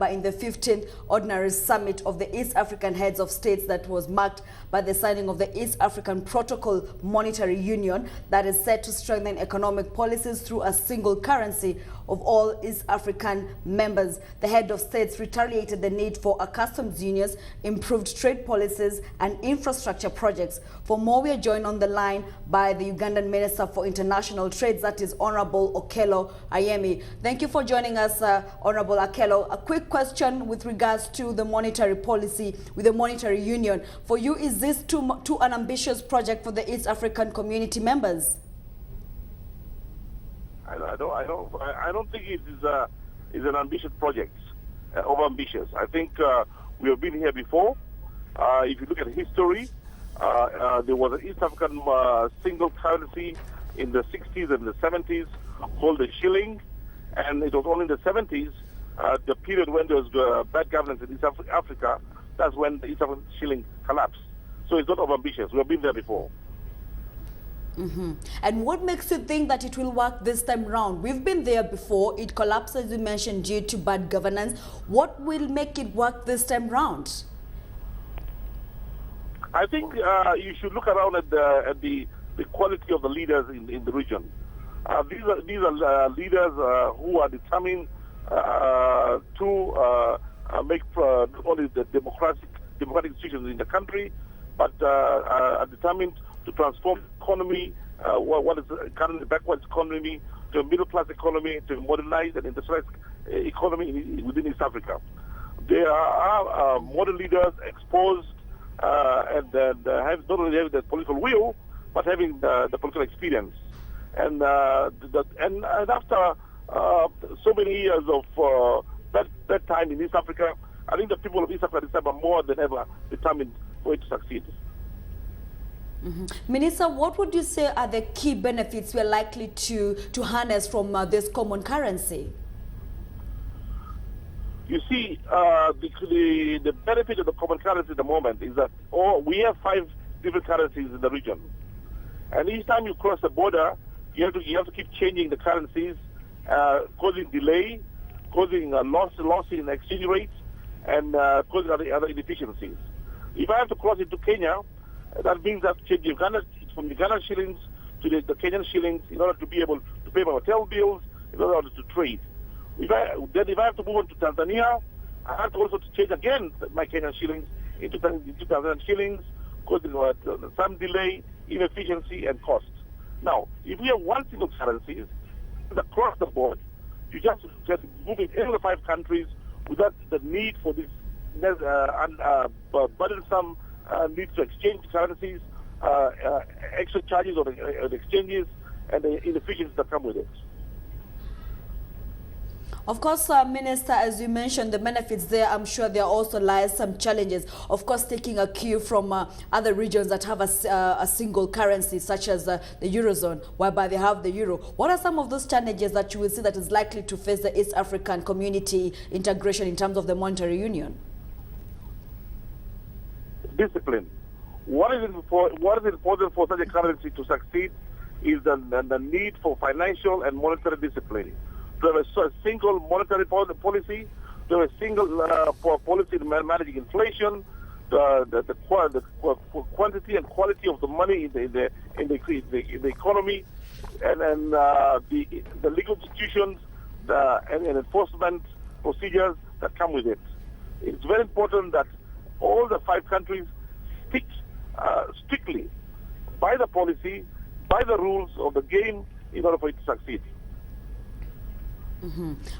in the 15th Ordinary Summit of the East African Heads of States that was marked by the signing of the East African Protocol Monetary Union that is set to strengthen economic policies through a single currency of all East African members. The head of states reiterated the need for a customs unions, improved trade policies and infrastructure projects. For more, we are joined on the line by the Ugandan Minister for International Trade, that is Honorable Okello Ayemi. Thank you for joining us, Honorable Okello. A quick question with regards to the monetary policy with the monetary union. For you, is this too an ambitious project for the East African community members? I don't think it is an ambitious project, over-ambitious. I think we have been here before. If you look at history, there was an East African single currency in the 60s and the 70s called the shilling, and it was only in the 70s, the period when there was bad governance in East Africa, that's when the East African shilling collapsed. So it's not over-ambitious. We have been there before. And what makes you think that it will work this time round? We've been there before. It collapsed, as you mentioned, due to bad governance. What will make it work this time round? I think you should look around at the quality of the leaders in the region. These are leaders who are determined to make not only the democratic institutions in the country, but are determined to transform the economy, what is currently backwards economy, to a middle-class economy, to a modernized and industrialized economy within East Africa. There are modern leaders exposed and have not only having the political will, but having the political experience. And after so many years of that time in East Africa, I think the people of East Africa this time are more than ever determined for it to succeed. Minister, what would you say are the key benefits we are likely to harness from this common currency? You see, the benefit of the common currency at the moment is that we have 5 different currencies in the region. And each time you cross the border, you have to keep changing the currencies, causing delay, causing loss in exchange rates, and causing other inefficiencies. If I have to cross into Kenya, that means I have to change from Uganda shillings to the Kenyan shillings in order to be able to pay my hotel bills, in order to trade. If I have to move on to Tanzania, I have to also change again my Kenyan shillings into Tanzanian shillings, causing some delay, inefficiency, and cost. Now, if we have one single currency across the board, you just move in any of the 5 countries without the need for this burdensome need to exchange currencies, extra charges on the exchanges, and the inefficiencies that come with it. Of course, Minister, as you mentioned, the benefits there, I'm sure there also lies some challenges. Of course, taking a cue from other regions that have a single currency, such as the Eurozone, whereby they have the euro. What are some of those challenges that you will see that is likely to face the East African community integration in terms of the monetary union? Discipline. What is important for such a currency to succeed is the need for financial and monetary discipline. To have a single monetary policy, to have a single policy in managing inflation, the quantity and quality of the money in the economy, and the legal institutions and enforcement procedures that come with it. It's very important that all the 5 countries stick strictly by the policy, by the rules of the game in order for it to succeed.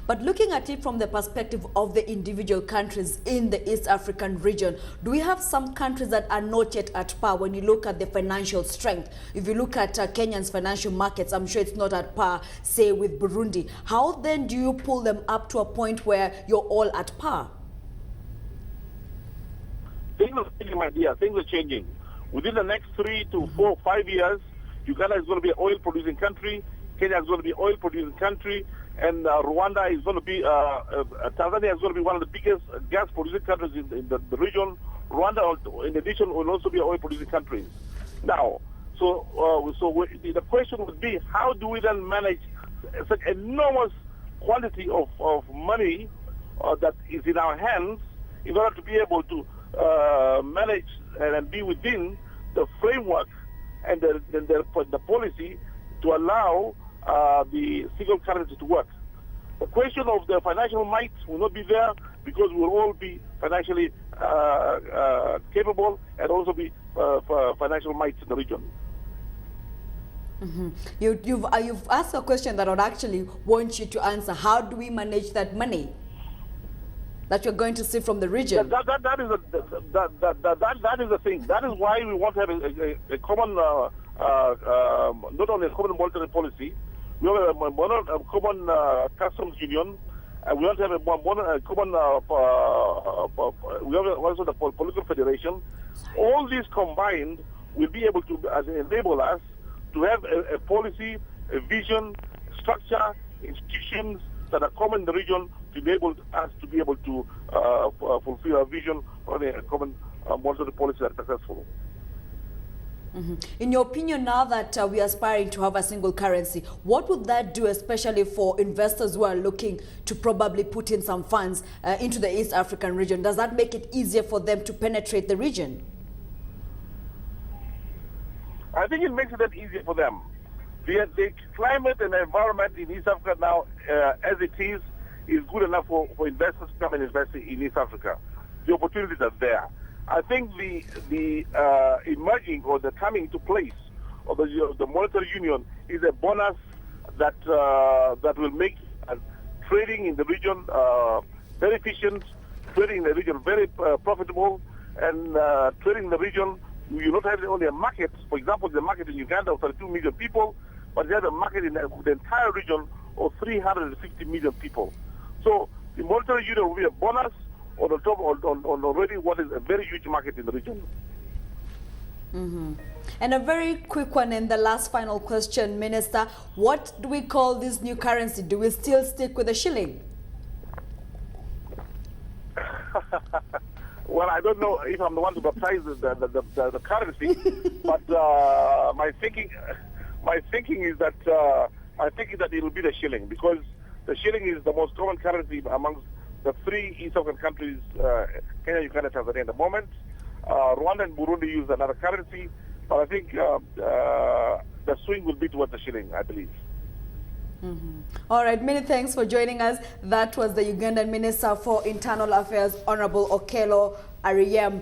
But looking at it from the perspective of the individual countries in the East African region, do we have some countries that are not yet at par when you look at the financial strength? If you look at Kenya's financial markets, I'm sure it's not at par, say, with Burundi. How then do you pull them up to a point where you're all at par? Things are changing, my dear. Things are changing. Within the next 3 to 4, 5 years, Uganda is going to be an oil-producing country. Kenya is going to be an oil-producing country. And Rwanda is going to be, Tanzania is going to be one of the biggest gas-producing countries in the region. Rwanda, in addition, will also be an oil-producing country. Now, so the question would be, how do we then manage such enormous quantity of money that is in our hands in order to be able to manage and be within the framework and the policy to allow the single currency to work. The question of the financial might will not be there because we will all be financially capable and also be financial might in the region. Mm-hmm. You've asked a question that I would actually want you to answer. How do we manage that money that you're going to see from the region? That is the thing. That is why we want to have a common, not only a common monetary policy, we have a common customs union, and we want to have a common, we have also the political federation. All these combined will be able to enable us to have a policy, a vision, structure, institutions that are common in the region to be able to fulfill our vision on a common monetary policy that is successful. Mm-hmm. In your opinion, now that we are aspiring to have a single currency, what would that do, especially for investors who are looking to probably put in some funds into the East African region? Does that make it easier for them to penetrate the region? I think it makes it easier for them. The climate and environment in East Africa now, as it is good enough for investors to come and invest in East Africa. The opportunities are there. I think the emerging or the coming into place of the monetary union is a bonus that will make trading in the region very efficient, trading in the region very profitable, and trading in the region, you not have only a market. For example, the market in Uganda of 32 million people, but you have a market in the entire region of 350 million people. So the monetary union will be a bonus on the top on already what is a very huge market in the region. Mm-hmm. And a very quick one, and the last final question, Minister. What do we call this new currency? Do we still stick with the shilling? Well, I don't know if I'm the one to baptize the currency, but my thinking is that it will be the shilling, because the shilling is the most common currency amongst the three East African countries, Kenya, Uganda, Tanzania at the moment. Rwanda and Burundi use another currency, but I think the swing will be towards the shilling, I believe. Mm-hmm. All right, many thanks for joining us. That was the Ugandan Minister for Internal Affairs, Honorable Okello Ariyem.